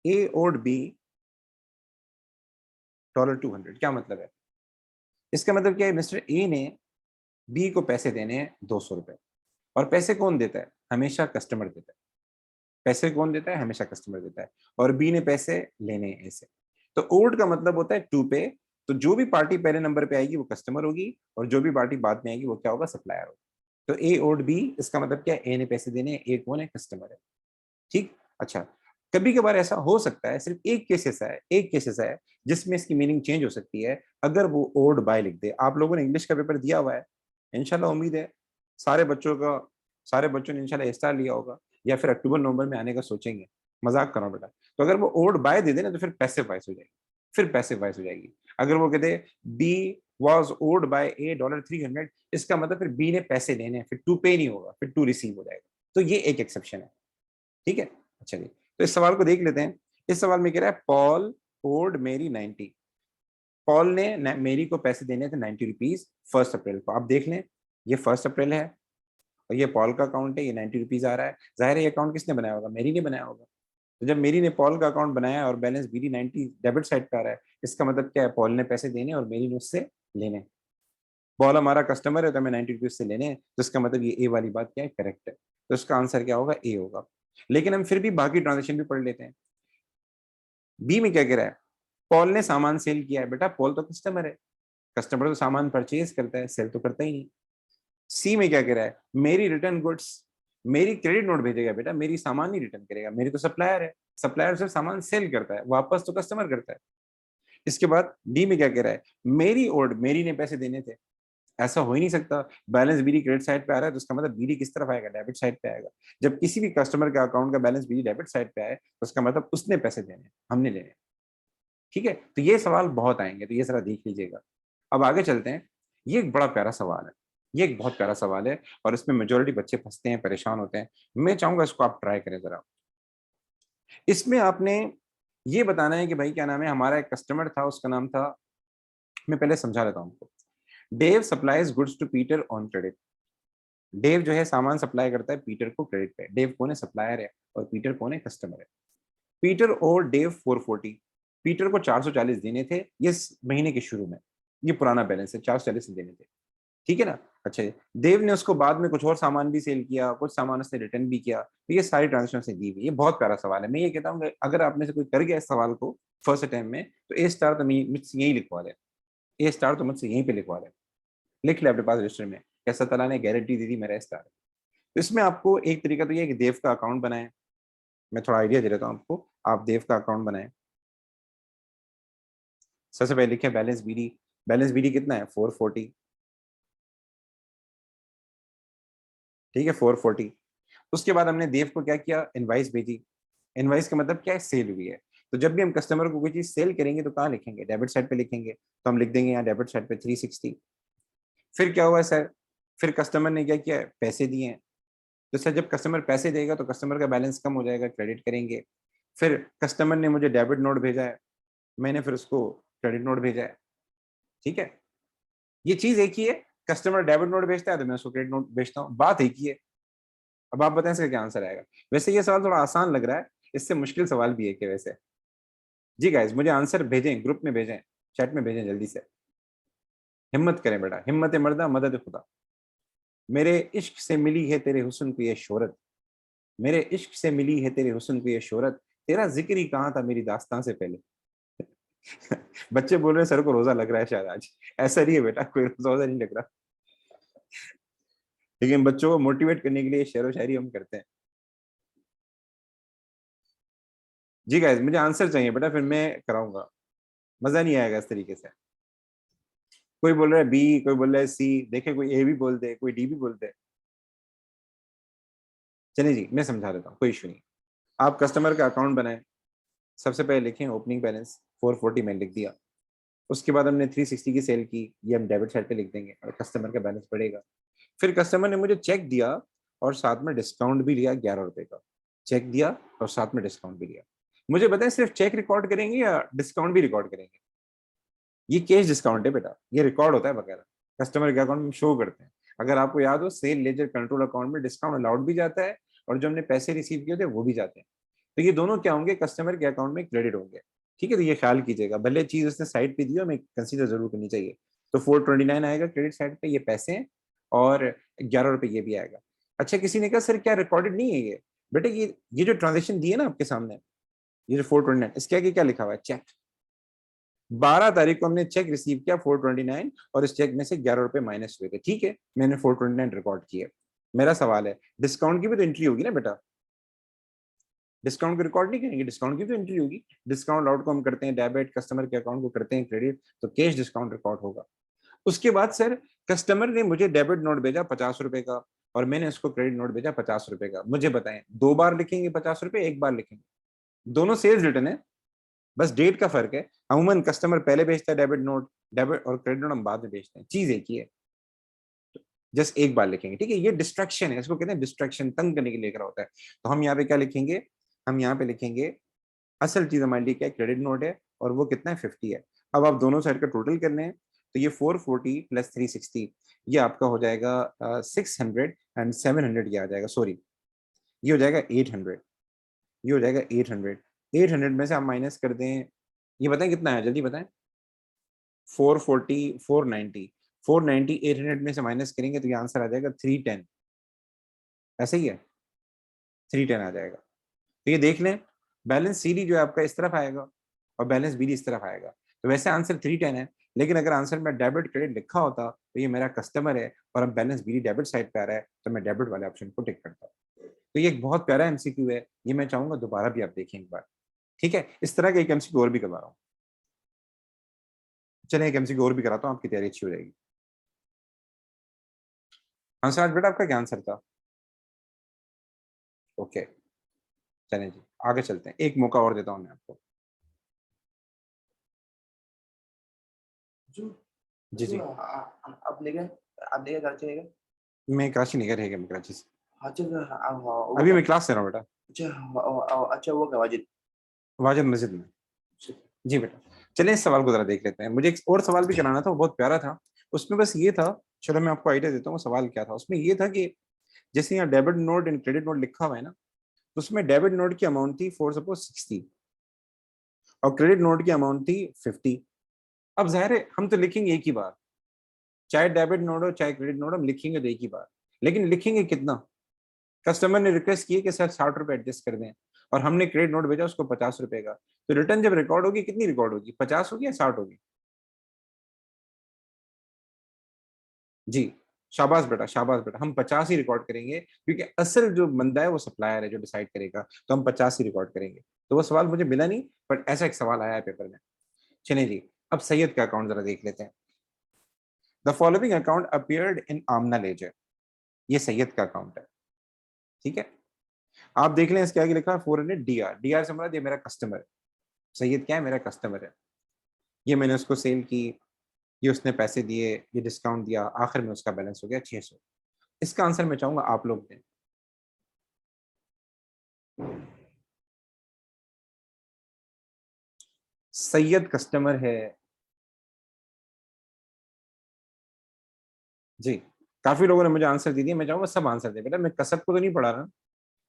A: ए ओड बी $200, क्या मतलब है, इसका मतलब क्या है, मिस्टर ए ने बी को पैसे देने हैं ₹200। और पैसे कौन देता है, हमेशा कस्टमर देता है। पैसे कौन देता है, हमेशा कस्टमर देता है। और बी ने पैसे लेने हैं ऐसे। तो ओड का मतलब होता है टू पे। तो जो भी पार्टी पहले नंबर पे आएगी वो कस्टमर होगी, और जो भी पार्टी बाद में आएगी वो क्या होगा, सप्लायर होगा। तो ए ओड बी, इसका मतलब क्या है, ए ने पैसे देने हैं, ए कौन है, कस्टमर है। ठीक। अच्छा, कभी कभार ऐसा हो सकता है, सिर्फ एक केस ऐसा है, एक केस ऐसा है जिसमें इसकी मीनिंग चेंज हो सकती है। अगर वो ओड बाय लिख दे। आप लोगों ने इंग्लिश का पेपर दिया हुआ है, इंशाल्लाह उम्मीद है सारे बच्चों का, सारे बच्चों ने इंशाल्लाह स्टार लिया होगा, या फिर अक्टूबर नवंबर में आने का सोचेंगे। मजाक करो बेटा। तो अगर वो ओड बाय दे देना, तो फिर पैसिव वॉइस हो जाएगी, फिर पैसिव वॉइस हो जाएगी। अगर वो कहते बी वॉज ओड बाय ए $300, इसका मतलब फिर बी ने पैसे देने हैं, फिर टू पे नहीं होगा, फिर टू रिसीव हो जाएगा। तो ये एक एक्सेप्शन है। ठीक है। अच्छा जी, तो इस सवाल को देख लेते हैं। इस सवाल में कह रहा है पॉल ओड मेरी 90। पॉल ने मेरी को पैसे देने थे ₹90 1 अप्रैल को। आप देख लें, ये 1 अप्रैल है, और ये पॉल का अकाउंट है, ये ₹90 आ रहा है। जाहिर है ये अकाउंट किसने बनाया होगा, मेरी ने बनाया होगा। तो जब मेरी ने पॉल का अकाउंट बनाया और बैलेंस बीडी 90 डेबिट साइड पे आ रहा है, इसका मतलब क्या है, पॉल ने पैसे देने और मेरी ने उससे लेने। पॉल हमारा कस्टमर है, तो हमें ₹90 से लेने हैं, तो इसका मतलब ये ए वाली बात क्या है, करेक्ट है। तो इसका आंसर क्या होगा, ए होगा। लेकिन हम फिर भी बाकी ट्रांजेक्शन भी पढ़ लेते हैं। बी में क्या कह रहा है, पॉल ने सामान सेल किया है। बेटा पॉल तो कस्टमर है, कस्टमर तो सामान परचेज करता है, सेल तो करता ही नहीं। सी में क्या कह रहा है, मेरी रिटर्न गुड्स, मेरी क्रेडिट नोट भेजेगा। बेटा मेरी सामान नहीं रिटर्न करेगा, मेरी तो सप्लायर है, सप्लायर सिर्फ सामान सेल करता है, वापस तो कस्टमर करता है। इसके बाद डी में क्या कह रहा है, मेरी ओड, मेरी ने पैसे देने थे। ऐसा हो ही नहीं सकता, बैलेंस बीडी क्रेडिट साइड पे आ रहा है, तो उसका मतलब बीडी किस तरफ आएगा, डेबिट साइड पे आएगा। जब किसी भी कस्टमर का अकाउंट का बैलेंस बीडी डेबिट साइड पे आए, तो उसका मतलब उसने पैसे देने हैं, हमने लेने हैं। ठीक है, तो ये सवाल बहुत आएंगे, तो ये जरा देख लीजिएगा। अब आगे चलते हैं। ये एक बड़ा प्यारा सवाल है, ये एक बहुत प्यारा सवाल है, और इसमें मेजोरिटी बच्चे फंसते हैं, परेशान होते हैं। मैं चाहूंगा इसको आप ट्राई करें जरा। इसमें आपने ये बताना है कि भाई क्या नाम है, हमारा एक कस्टमर था, उसका नाम था, मैं पहले समझा लेता हूँ आपको। Dave supplies goods to Peter on credit. Dave जो है सामान सप्लाई करता है पीटर को क्रेडिट पे। डेव कौन है, सप्लायर है, और पीटर कौन है, कस्टमर है। पीटर और डेव 440, पीटर को 440 देने थे ये इस महीने के शुरू में। ये पुराना बैलेंस है, 440 देने थे। ठीक है ना। अच्छा, देव ने उसको बाद में कुछ और सामान भी सेल किया, कुछ सामान उसने रिटर्न भी किया, तो ये सारी ट्रांजेक्शन से दी हुई। ये बहुत प्यारा सवाल है। मैं ये कहता हूँ कि अगर आप में से कोई कर गया इस सवाल को फर्स्ट अटेम्प्ट में, तो ए स्टार तो मुझसे यही लिखवा दे, ए स्टार तो मुझसे यहीं पे लिखवा दे। लिख ले अपने पास रजिस्टर में, कैसा तला ने गारंटी दी थी मेरा स्टार। तो इसमें आपको एक तरीका तो ये है कि देव का अकाउंट बनाएं। मैं थोड़ा आइडिया दे देता हूँ आपको। आप देव का अकाउंट बनाएं। सबसे पहले लिखे बैलेंस बीडी। बैलेंस बीडी कितना है, 440। ठीक है, 440। उसके बाद हमने देव को क्या किया, इनवाइस भेजी। इनवाइस का मतलब क्या है, सेल हुई है। तो जब भी हम कस्टमर को कोई चीज सेल करेंगे तो कहाँ लिखेंगे, डेबिट साइड पे लिखेंगे। तो हम लिख देंगे यहाँ डेबिट साइड पे 360। फिर क्या हुआ सर, फिर कस्टमर ने क्या किया, पैसे दिए हैं। तो सर जब कस्टमर पैसे देगा तो कस्टमर का बैलेंस कम हो जाएगा, क्रेडिट करेंगे। फिर कस्टमर ने मुझे डेबिट नोट भेजा है, मैंने फिर उसको क्रेडिट नोट भेजा है। ठीक है, ये चीज एक ही है। कस्टमर डेबिट नोट भेजता है तो मैं उसको क्रेडिट नोट भेजता हूँ, बात एक ही है। अब आप बताएं इसका क्या आंसर आएगा। वैसे ये सवाल थोड़ा आसान लग रहा है, इससे मुश्किल सवाल भी है कि वैसे। जी गाइस, मुझे आंसर भेजें, ग्रुप में भेजें, चैट में भेजें जल्दी से। हिम्मत करें बेटा, हिम्मत मर्दा मदद खुदा। मेरे इश्क से मिली है तेरे हुस्न को ये शोहरत, मेरे इश्क से मिली है तेरे हुस्न को ये शोहरत, तेरा जिक्र ही कहाँ था मेरी दास्तां से पहले। बच्चे बोल रहे हैं सर को रोजा लग रहा है शायद आज। ऐसा नहीं है बेटा, कोई रोजा नहीं लग रहा। लेकिन बच्चों को मोटिवेट करने के लिए शेरो शायरी हम करते हैं। जी गाइस, मुझे आंसर चाहिए बेटा, फिर मैं कराऊंगा, मजा नहीं आएगा इस तरीके से। कोई बोल रहा है बी, कोई बोल रहा है सी, देखे कोई ए भी बोल दे, कोई डी भी बोल दे। चलिए जी, मैं समझा देता हूँ, कोई इशू नहीं। आप कस्टमर का अकाउंट बनाए, सबसे पहले लिखें ओपनिंग बैलेंस 440 मैंने लिख दिया। उसके बाद हमने 360 की सेल की, ये हम डेबिट साइड पे लिख देंगे और कस्टमर का बैलेंस बढ़ेगा। फिर कस्टमर ने मुझे चेक दिया और साथ में डिस्काउंट भी लिया 11 रुपए का। चेक दिया और साथ में डिस्काउंट भी लिया। मुझे बताएं, सिर्फ चेक रिकॉर्ड करेंगे या डिस्काउंट भी रिकॉर्ड करेंगे? ये कैश डिस्काउंट है बेटा, ये रिकॉर्ड होता है वगैरह, कस्टमर के अकाउंट में शो करते हैं। अगर आपको याद हो, सेल लेजर कंट्रोल अकाउंट में डिस्काउंट अलाउड भी जाता है और जो हमने पैसे रिसीव किए थे वो भी जाते हैं। तो ये दोनों क्या होंगे, कस्टमर के अकाउंट में क्रेडिट होंगे। ठीक है, तो ये ख्याल कीजिएगा, भले चीज उसने साइड पे दी हमें कंसीडर जरूर करनी चाहिए। तो 429 आएगा क्रेडिट साइड पे, ये पैसे हैं, और 11 रुपए ये भी आएगा। अच्छा, किसी ने कहा सर क्या रिकॉर्डेड नहीं है ये? बेटे ये जो ट्रांजेक्शन दी है ना आपके सामने, ये जो 429, इसके आगे क्या लिखा हुआ है? चेक। 12 तारीख को हमने चेक रिसीव किया 429, और इस चेक में से 11 रुपए माइनस हुए थे। ठीक है, मैंने 429 रिकॉर्ड किया। मेरा सवाल है, डिस्काउंट की भी तो एंट्री होगी ना बेटा, डिस्काउंट को रिकॉर्ड नहीं करेंगे, डिस्काउंट की तो एंट्री होगी। डिस्काउंट आउट को हम करते हैं डेबिट, कस्टमर के अकाउंट को करते हैं क्रेडिट, तो कैश डिस्काउंट रिकॉर्ड होगा। उसके बाद सर, कस्टमर ने मुझे डेबिट नोट भेजा 50 रुपए का, और मैंने उसको क्रेडिट नोट भेजा 50 रुपए का। मुझे बताएं, 2 बार लिखेंगे 50 रुपए, एक बार लिखेंगे? दोनों सेल्स रिटर्न है, बस डेट का फर्क है। अमूमन कस्टमर पहले भेजता है डेबिट नोट, डेबिट और क्रेडिट नोट हम बाद में भेजते हैं, चीज एक ही है। जस्ट एक बार लिखेंगे, ठीक है? ये डिस्ट्रैक्शन है, इसको कहते हैं डिस्ट्रैक्शन, तंग करने के लिए करा होता है। तो हम यहाँ पे क्या लिखेंगे? हम यहाँ पे लिखेंगे, असल चीज हमारे लिए क्या है, क्रेडिट नोट है, और वो कितना है, 50 है। अब आप दोनों साइड का टोटल कर लें, तो ये 440 प्लस 360, ये आपका हो जाएगा 600, एंड 700 ये आ जाएगा, सॉरी, ये हो जाएगा 800। ये हो जाएगा 800। 800 में से आप माइनस कर दें, ये बताएं कितना है, जल्दी बताएं। 440, 490, 490 800 में से माइनस करेंगे तो ये आंसर आ जाएगा 310। ऐसे ही है, 310 आ जाएगा। तो ये देख लें, बैलेंस सीडी जो है आपका इस तरफ आएगा, और बैलेंस बीडी इस तरफ आएगा। तो वैसे आंसर 310 है, लेकिन अगर आंसर में डेबिट क्रेडिट लिखा होता तो ये मेरा कस्टमर है, और अब बैलेंस बीडी डेबिट साइड पे आ रहा है, तो मैं डेबिट वाले ऑप्शन को टिक करता। तो ये एक बहुत प्यारा एमसीक्यू है, ये मैं चाहूंगा दोबारा भी आप देखें एक बार। ठीक है, इस तरह का एक एमसीक्यू और भी करवा रहा हूँ। चलिए एक एमसीक्यू और भी कराता हूँ, आपकी तैयारी अच्छी हो जाएगी। आंसर आज बेटा आपका क्या आंसर था? ओके, चलें जी, आगे चलते हैं, एक मौका और देता हूँ मैं आपको।
B: जो
A: जी
B: जो
A: जी,
B: आप लेके घर चलेगा।
A: मैं कराची नहीं रहेगा, मैं कराची से,
B: अच्छा वो
A: अभी
B: क्या?
A: मैं क्लास से रहा हूँ बेटा,
B: अच्छा अच्छा वो क्या वाजिद?
A: वाजिद मस्जिद में। जी बेटा, चलिए इस सवाल को जरा देख लेते हैं। मुझे एक और सवाल भी कराना था, वो बहुत प्यारा था। उसमें बस ये था, चलो मैं आपको आइडिया देता हूँ सवाल क्या था। उसमें ये था कि जैसे यहाँ debit note and credit note लिखा हुआ है ना, तो उसमें डेबिट नोट की अमाउंट थी फॉर सपोज 60, और क्रेडिट नोट की अमाउंट थी 50। अब जाहिर है हम तो लिखेंगे एक ही बार, चाहे डेबिट नोट हो चाहे क्रेडिट नोट, हम लिखेंगे तो एक ही बार, लेकिन लिखेंगे कितना? कस्टमर ने रिक्वेस्ट की है कि सर 60 रुपए एडजस्ट कर दें, और हमने क्रेडिट नोट भेजा उसको 50 रुपए का। तो रिटर्न जब रिकॉर्ड होगी, कितनी रिकॉर्ड होगी, 50 होगी या 60 होगी? जी, शाबाश बेटा, शाबाश बेटा, हम 50 ही रिकॉर्ड करेंगे, क्योंकि असल जो बंदा है वो सप्लायर है जो डिसाइड करेगा, तो हम 50 ही रिकॉर्ड करेंगे। तो वो सवाल मुझे मिला नहीं, बट ऐसा एक सवाल आया है पेपर में। चलिए जी, अब सैयद का अकाउंट जरा देख लेते हैं। The following account appeared in Amna ledger, ये सैयद का अकाउंट है। ठीक है, आप देख लें इसके आगे लिखा है 400 डीआर। डीआर से मतलब ये मेरा कस्टमर है, सैयद क्या है, मेरा कस्टमर है। ये मैंने उसको सेल की, ये उसने पैसे दिए, ये डिस्काउंट दिया, आखिर में उसका बैलेंस हो गया 600। इसका आंसर मैं चाहूंगा आप लोग दें। सैयद कस्टमर है जी। काफी लोगों ने मुझे आंसर दे दिया, मैं चाहूंगा सब आंसर दे बेटा, मैं कसब को तो नहीं पढ़ा रहा,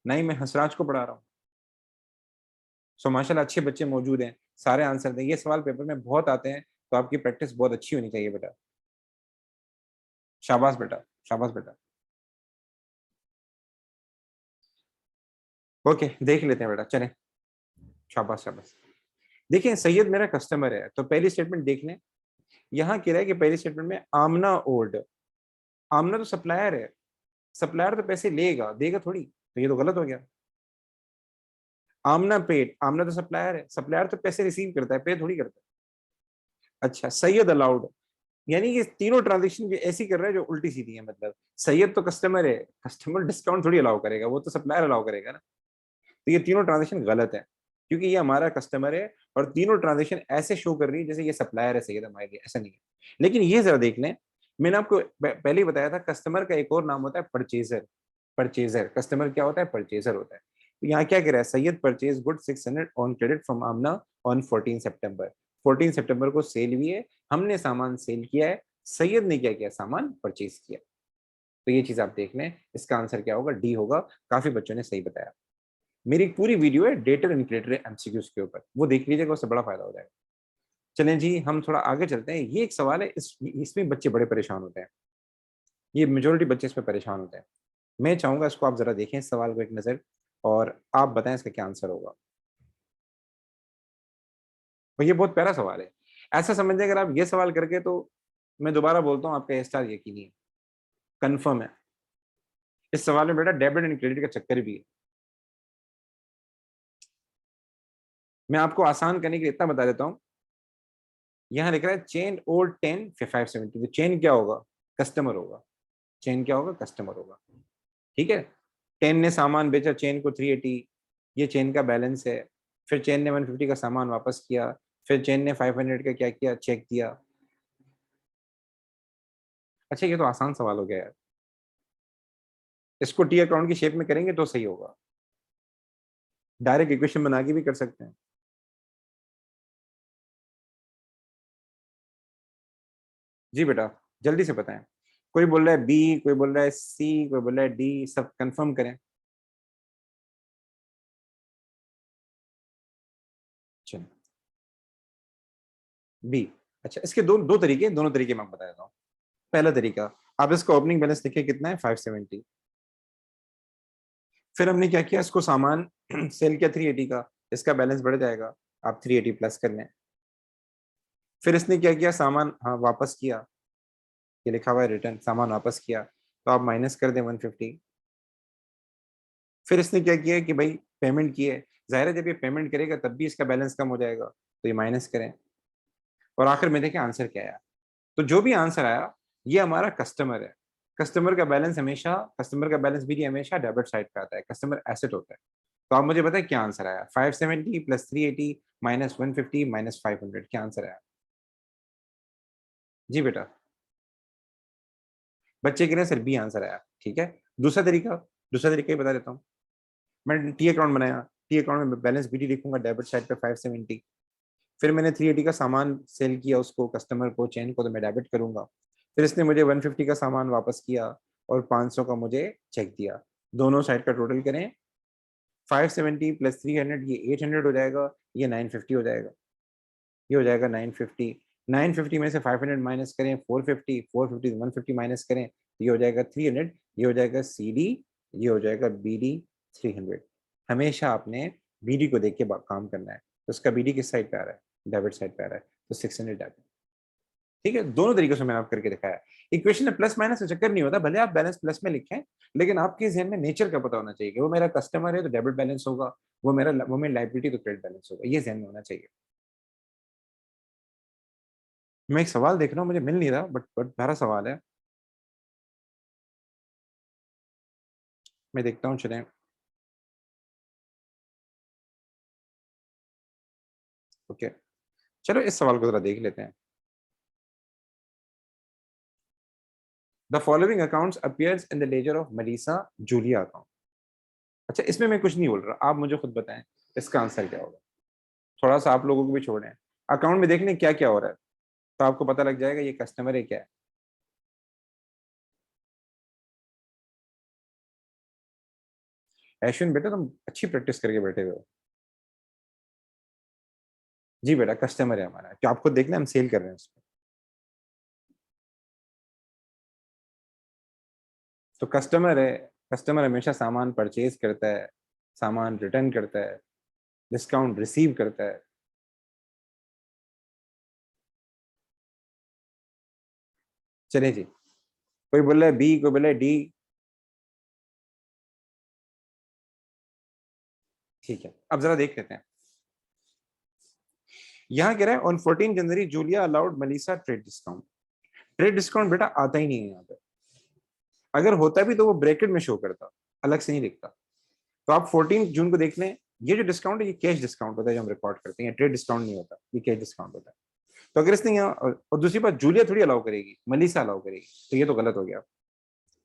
A: ना ही मैं हंसराज को पढ़ा रहा हूँ। सो माशाल्लाह अच्छे बच्चे मौजूद हैं, सारे आंसर दें। ये सवाल पेपर में बहुत आते हैं, तो आपकी प्रैक्टिस बहुत अच्छी होनी चाहिए बेटा। शाबाश बेटा, शाबाश बेटा। ओके, देख लेते हैं बेटा, चलें। शाबाश शाबाश। देखिए, सैयद मेरा कस्टमर है, तो पहली स्टेटमेंट देख लें। यहाँ कह रहा है कि पहली स्टेटमेंट में आमना ओल्ड, आमना तो सप्लायर है, सप्लायर तो पैसे लेगा, देगा थोड़ी, तो ये तो गलत हो गया। आमना पेड, आमना तो सप्लायर है, सप्लायर तो पैसे रिसीव करता है, पे थोड़ी करता है। अच्छा, सैयद अलाउड, यानी कि तीनों ट्रांजेक्शन ऐसी कर रहा है जो उल्टी सीधी है। मतलब सैयद तो कस्टमर है, कस्टमर डिस्काउंट थोड़ी अलाउ करेगा, वो तो सप्लायर अलाउ करेगा ना। तो ये तीनों ट्रांजेक्शन गलत है, क्योंकि ये हमारा कस्टमर है और तीनों ट्रांजेक्शन ऐसे शो कर रही है जैसे ये सप्लायर है सैयद हमारे लिए, ऐसा नहीं है। लेकिन ये जरा देख लें, मैंने आपको पहले ही बताया था, कस्टमर का एक और नाम होता है परचेजर। परचेजर, कस्टमर क्या होता है? परचेजर होता है। तो यहाँ क्या कह रहा है? Syed purchase good 600 on credit from Amna on 14 September. 14 सितंबर को सेल हुई है, हमने सामान सेल किया है, सैयद ने क्या किया? सामान परचेज किया। तो ये चीज आप देख लें, इसका आंसर क्या होगा? डी होगा। काफी बच्चों ने सही बताया। मेरी एक पूरी वीडियो है डेटर एंड क्रेडिटर एमसीक्यूज के ऊपर, वो देख लीजिएगा, उससे बड़ा फायदा हो जाएगा। चलें जी, हम थोड़ा आगे चलते हैं। ये एक सवाल है, इसमें बच्चे बड़े परेशान होते हैं, ये मेजोरिटी बच्चे इसमें परेशान होते हैं। मैं चाहूंगा इसको आप जरा देखें, इस सवाल को एक नजर, और आप बताएं इसका क्या आंसर होगा। और ये बहुत प्यारा सवाल है। ऐसा समझें अगर आप ये सवाल करके, तो मैं दोबारा बोलता हूँ, आपका ए स्टार यकीनी है, कन्फर्म है। इस सवाल में बेटा डेबिट एंड क्रेडिट का चक्कर भी है। मैं आपको आसान करने के लिए इतना बता देता हूँ, यहाँ लिख रहा है चेन ओल्ड 10 570, तो चेन क्या होगा? कस्टमर होगा। चेन क्या होगा? कस्टमर होगा। ठीक है। 10 ने सामान बेचा चेन को 380, ये चेन का बैलेंस है। फिर चेन ने 150 का सामान वापस किया, फिर चेन ने 500 का क्या किया? चेक दिया। अच्छा, ये तो आसान सवाल हो गया यार, इसको टी अकाउंट की शेप में करेंगे तो सही होगा। डायरेक्ट इक्वेशन बना के भी कर सकते हैं। जी बेटा, जल्दी से बताएं। कोई बोल रहा है बी, कोई बोल रहा है सी, कोई बोल रहा है डी, सब कंफर्म करें। चलिए, बी। अच्छा, इसके दो दो तरीके, दोनों तरीके मैं बता देता हूँ। पहला तरीका, आप इसका ओपनिंग बैलेंस देखिए कितना है? 570। फिर हमने क्या किया? इसको सामान सेल किया 380 का, इसका बैलेंस बढ़ जाएगा, आप 380 प्लस कर लें। फिर इसने क्या किया? सामान हाँ वापस किया, ये लिखा हुआ है रिटर्न, सामान वापस किया, तो आप माइनस कर दें 150। फिर इसने क्या किया कि भाई पेमेंट की है, जाहिर है जब ये पेमेंट करेगा तब भी इसका बैलेंस कम हो जाएगा, तो ये माइनस करें। और आखिर में देखें आंसर क्या आया। तो जो भी आंसर आया, ये हमारा कस्टमर है। कस्टमर का बैलेंस भी हमेशा डेबिट साइड पे आता है, कस्टमर एसेट होता है। तो आप मुझे बताएं क्या आंसर आया? 570 प्लस 380 माइनस 150 माइनस 500, क्या आंसर आया? जी बेटा, बच्चे कह रहे हैं सर बी आंसर आया। ठीक है। दूसरा तरीका, दूसरा तरीका ही बता देता हूँ। मैंने टी अकाउंट बनाया, टी अकाउंट में बैलेंस बी डी लिखूंगा डेबिट साइड पे 570। फिर मैंने 380 का सामान सेल किया उसको, कस्टमर को, चेन को, तो मैं डेबिट करूंगा। फिर इसने मुझे 150 का सामान वापस किया और 500 का मुझे चेक दिया। दोनों साइड का टोटल करें, 570 प्लस 300, ये 800 हो जाएगा, ये 950 हो जाएगा, ये हो जाएगा 950। 950 में से 500 माइनस करें 450, 450 से 150 माइनस करें, तो ये हो जाएगा 300, ये हो जाएगा सी डी, ये हो जाएगा बी डी 300। हमेशा आपने बी डी को देख के काम करना है। तो उसका बी डी किस साइड पे आ रहा है? डेबिट साइड पे आ रहा है, तो 600 डेबिट। ठीक है, दोनों तरीकों से मैंने आप करके दिखाया। इक्वेशन में प्लस माइनस का चक्कर नहीं होता, भले आप बैलेंस प्लस में लिखें, लेकिन आपके जहन में नेचर का पता होना चाहिए कि वो मेरा कस्टमर है तो डेबिट बैलेंस होगा, वो मेरी लाइबिलिटी तो क्रेडिट बैलेंस होगा, ये जहन में होना चाहिए। मैं एक सवाल देख रहा हूँ, मुझे मिल नहीं रहा, बट प्यारा सवाल है, मैं देखता हूँ। चलें, ओके, चलो इस सवाल को जरा देख लेते हैं। The following accounts appears in the ledger of Marisa Julia account. अच्छा, इसमें मैं कुछ नहीं बोल रहा, आप मुझे खुद बताएं इसका आंसर क्या होगा। थोड़ा सा आप लोगों को भी छोड़ें, अकाउंट में देखने क्या क्या हो रहा है, तो आपको पता लग जाएगा ये कस्टमर है क्या है। ऐश्विन बेटा, तुम अच्छी प्रैक्टिस करके बैठे हुए हो। जी बेटा, कस्टमर है हमारा, तो आपको देखना, हम सेल कर रहे हैं उसको। तो कस्टमर है, कस्टमर हमेशा सामान परचेज करता है, सामान रिटर्न करता है, डिस्काउंट रिसीव करता है। चलिए जी, कोई बोल रहा है बी, कोई बोल रहा है डी। ठीक है, अब जरा देख लेते हैं। यहाँ कह रहा है on 14 January Julia allowed Melissa trade discount. Trade discount बेटा आता ही नहीं है यहाँ पे, अगर होता भी तो वो ब्रैकेट में शो करता, अलग से नहीं दिखता। तो आप 14 जून को देख लें, ये जो डिस्काउंट है ये कैश डिस्काउंट होता है जो हम रिकॉर्ड करते हैं, ट्रेड डिस्काउंट नहीं होता, ये कैश डिस्काउंट होता है। तो अगर इसने यहाँ, और दूसरी बात जूलिया थोड़ी अलाउ करेगी, मलिसा अलाउ करेगी, तो ये तो गलत हो गया।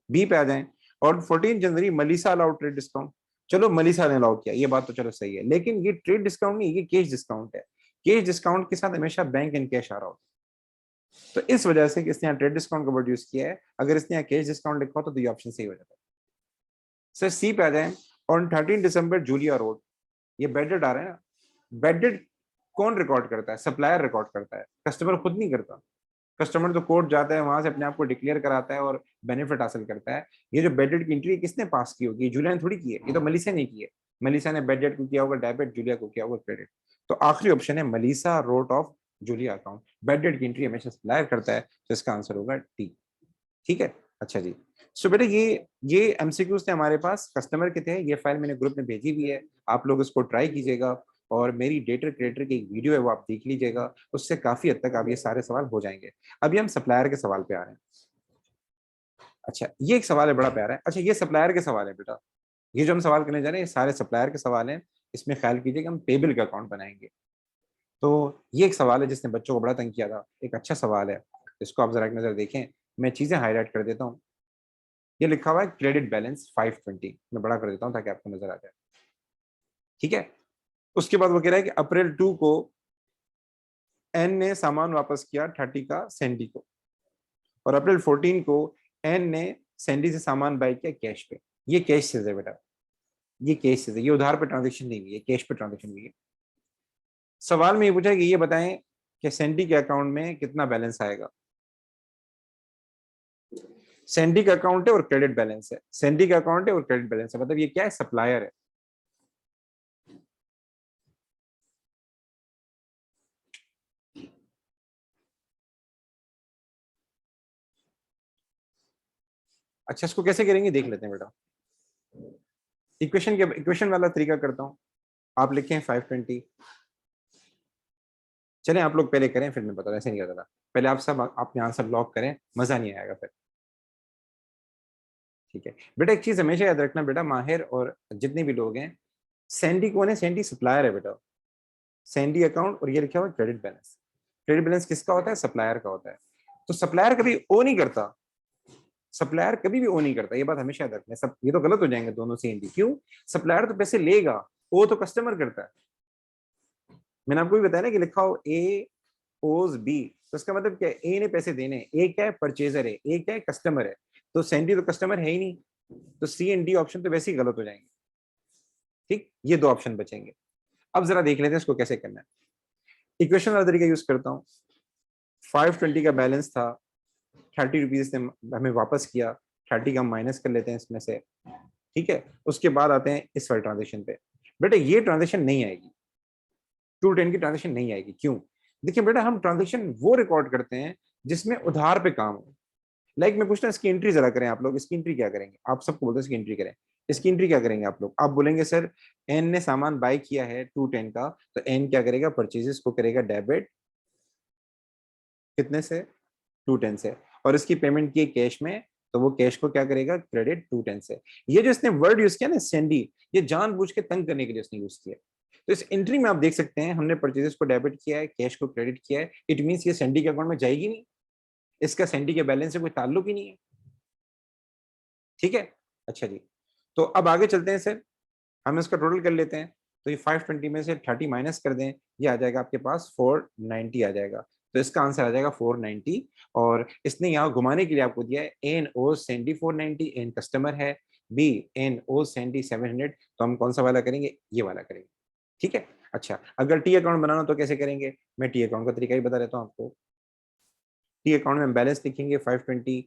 A: बी पे आ जाए, और 14 जनवरी मलिसा अलाउ ट्रेड डिस्काउंट। चलो मलिसा ने अलाउ किया, ये बात तो चलो सही है, लेकिन ये ट्रेड डिस्काउंट नहीं, ये कैश डिस्काउंट है। कैश डिस्काउंट के साथ हमेशा बैंक एंड कैश आ रहा होता है, तो इस वजह से इसने यहाँ ट्रेड डिस्काउंट का वर्ड यूज किया है। अगर इसने यहाँ कैश डिस्काउंट लिखा हो तो ये ऑप्शन सही हो जाता है। सर सी पे आ जाए, ऑन 13 दिसंबर जूलिया रोड, ये बेडेड आ रहा है ना। बेडेड कौन रिकॉर्ड करता है? सप्लायर रिकॉर्ड करता है, कस्टमर खुद नहीं करता। कस्टमर तो कोर्ट जाता है, वहां से अपने आप को डिक्लेयर कराता है और बेनिफिट हासिल करता है। ये जो बेडेड की एंट्री किसने पास की होगी? जूलिया ने थोड़ी की है, ये तो मलिसा ने की है। मलिसा ने बेडेड को किया होगा डेबिट, जूलिया को किया होगा क्रेडिट। तो आखिरी ऑप्शन है Melissa wrote off Julia account. बेडेड की एंट्री हमेशा सप्लायर करता है, तो इसका आंसर होगा टी। ठीक है, अच्छा जी। सो बेटा ये एमसीक्यूज थे हमारे पास, कस्टमर के थे। ये फाइल मैंने ग्रुप में भेजी हुई है, आप लोग इसको ट्राई कीजिएगा, और मेरी डेटर क्रिएटर की एक वीडियो है वो आप देख लीजिएगा, उससे काफी हद तक आप ये सारे सवाल हो जाएंगे। अभी हम सप्लायर के सवाल पे आ रहे हैं। अच्छा, ये एक सवाल है बड़ा प्यारा है। अच्छा, ये सप्लायर के सवाल है बेटा, ये जो हम सवाल करने जा रहे हैं ये सारे सप्लायर के सवाल हैं। इसमें ख्याल कीजिए कि हम पेबल का अकाउंट बनाएंगे। तो ये एक सवाल है जिसने बच्चों को बड़ा तंग किया था, एक अच्छा सवाल है, इसको आप जरा एक नजर देखें। मैं चीजें हाईलाइट कर देता हूँ। ये लिखा हुआ है क्रेडिट बैलेंस 520, मैं बड़ा कर देता हूँ ताकि आपको नजर आ जाए। ठीक है, उसके बाद वो कह रहा है कि अप्रैल 2 को एन ने सामान वापस किया 30 का सैंडी को, और अप्रैल 14 को एन ने सैंडी से सामान बाय किया कैश पे। ये कैश से है बेटा, ये कैश से है, ये उधार पे ट्रांजेक्शन नहीं हुई है, कैश पे ट्रांजेक्शन हुई है। सवाल में ये पूछा कि ये बताएं कि सैंडी के अकाउंट में कितना बैलेंस आएगा। सैंडी का अकाउंट है और क्रेडिट बैलेंस है, सैंडी का अकाउंट है और क्रेडिट बैलेंस है, मतलब ये क्या है? सप्लायर है। अच्छा, इसको कैसे करेंगे देख लेते हैं बेटा। इक्वेशन वाला तरीका करता हूं। आप लिखें 520। चलें आप लोग पहले करें फिर मैं बताता, ऐसे नहीं करता था। पहले आप सब अपने आंसर लॉक करें, मजा नहीं आएगा फिर। ठीक है बेटा, एक चीज हमेशा याद रखना बेटा, माहिर और जितने भी लोग हैं, सैंडी कौन है? सैंडी सप्लायर है बेटा। सैंडी अकाउंट, और ये लिखा हुआ है क्रेडिट बैलेंस। क्रेडिट बैलेंस किसका होता है? सप्लायर का होता है। तो सप्लायर कभी ओ नहीं करता, सप्लायर कभी भी ओ नहीं करता, ये बात हमेशा याद रखना। सब ये तो गलत हो जाएंगे दोनों से एंडी। क्यों? सप्लायर तो पैसे लेगा, ओ तो कस्टमर करता है। मैंने आपको भी बताया ना कि लिखा हो ए ओज बी, तो इसका मतलब क्या है? ए ने पैसे देने, ए क्या है? परचेजर है, ए क्या है? कस्टमर है। तो सैंडी तो कस्टमर है ही नहीं, तो सी एंड डी ऑप्शन तो वैसे ही गलत हो जाएंगे। ठीक, ये दो ऑप्शन बचेंगे। अब जरा देख लेते हैं इसको कैसे करना है। इक्वेशन वाला तरीका यूज करता हूँ। 520 का बैलेंस था, 30 रुपीज ने हमें वापस किया, 30 का हम माइनस कर लेते हैं इसमें से। ठीक है, उसके बाद आते हैं इस वाले ट्रांजेक्शन पे। बेटा ये ट्रांजेक्शन नहीं आएगी, 210 की ट्रांजेक्शन नहीं आएगी। क्यों? देखिए बेटा, हम ट्रांजेक्शन वो रिकॉर्ड करते हैं जिसमें उधार पे काम हो। लाइक मैं पूछता हूँ इसकी एंट्री जरा करें आप लोग, इसकी एंट्री क्या करेंगे? आप सबको बोलते हैं इसकी एंट्री करें, इसकी एंट्री क्या करेंगे आप लोग? आप बोलेंगे सर एन ने सामान बाय किया है 210 का, तो एन क्या करेगा? परचेजेस को करेगा डेबिट, कितने से? 210 से, और इसकी पेमेंट की कैश में, तो वो कैश को क्या करेगा? क्रेडिट 210 से। ये जो इसने वर्ड यूज किया ना सेंडी, ये जानबूझ के तंग करने के लिए उसने यूज किया। तो इस एंट्री में आप देख सकते हैं हमने परचेजेस को डेबिट किया है, कैश को क्रेडिट किया है। इट मींस ये सेंडी के अकाउंट में जाएगी नहीं, इसका सेंडी के बैलेंस से कोई ताल्लुक ही नहीं है। ठीक है, अच्छा जी। तो अब आगे चलते हैं सर, हम इसका टोटल कर लेते हैं। तो ये 520 में से 30 माइनस कर दें, ये आ जाएगा आपके पास 490 आ जाएगा। तो इसका आंसर आ जाएगा 490। और इसने यहाँ घुमाने के लिए आपको दिया है N owes Sandy 490, N customer है, बी एन ओ सेंडी 700। तो हम कौन सा वाला करेंगे? ये वाला करेंगे। ठीक है, अच्छा अगर टी अकाउंट बनाना तो कैसे करेंगे? मैं टी अकाउंट का तरीका ही बता देता हूँ आपको। टी अकाउंट में बैलेंस लिखेंगे 520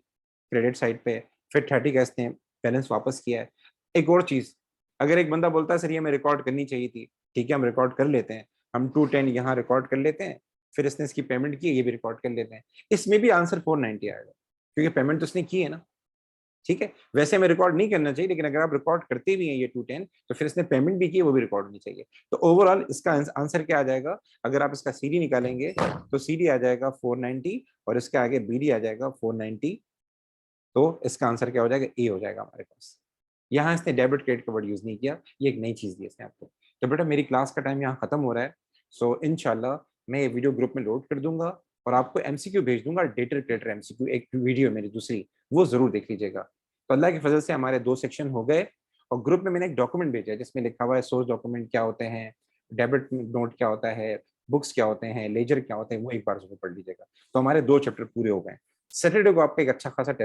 A: क्रेडिट साइड पे, फिर 30 का इसने बैलेंस वापस किया है। एक और चीज, अगर एक बंदा बोलता है सर ये मैं रिकॉर्ड करनी चाहिए थी, ठीक है हम रिकॉर्ड कर लेते हैं, हम 210 यहाँ रिकॉर्ड कर लेते हैं, फिर इसने इसकी पेमेंट की, ये भी रिकॉर्ड कर लेते हैं। इसमें भी आंसर 490 आएगा, क्योंकि पेमेंट तो उसने की है ना। ठीक है, वैसे हमें रिकॉर्ड नहीं करना चाहिए, लेकिन अगर आप रिकॉर्ड करते भी हैं ये 210 तो फिर इसने पेमेंट भी की है वो भी रिकॉर्ड होनी चाहिए। तो ओवरऑल इसका आंसर क्या आ जाएगा, अगर आप इसका सीडी निकालेंगे तो सीडी आ जाएगा 490 और इसके आगे बीडी आ जाएगा 490। तो इसका आंसर क्या हो जाएगा, ए हो जाएगा हमारे पास। यहाँ इसने डेबिट क्रेडिट का वर्ड यूज नहीं किया, ये एक नई चीज दी इसने आपको। तो बेटा मेरी क्लास का टाइम यहाँ खत्म हो रहा है। सो इनशाला मैं ये वीडियो ग्रुप में लोड कर दूंगा और आपको एमसीक्यू भेज दूंगा, डेटर क्रेडिटर एमसीक्यू एक वीडियो मेरी दूसरी, वो जरूर देख लीजिएगा। तो अल्लाह की फजल से हमारे 2 सेक्शन हो गए और ग्रुप में मैंने एक डॉक्यूमेंट भेजा है जिसमें लिखा हुआ है सोर्स डॉक्यूमेंट क्या होते हैं, डेबिट नोट क्या होता है, बुक्स क्या होते हैं, लेजर क्या होते हैं, वो एक बार जरूर पढ़ लीजिएगा। तो हमारे 2 चैप्टर पूरे हो गए। सैटरडे को आपका एक अच्छा खासा टेस्ट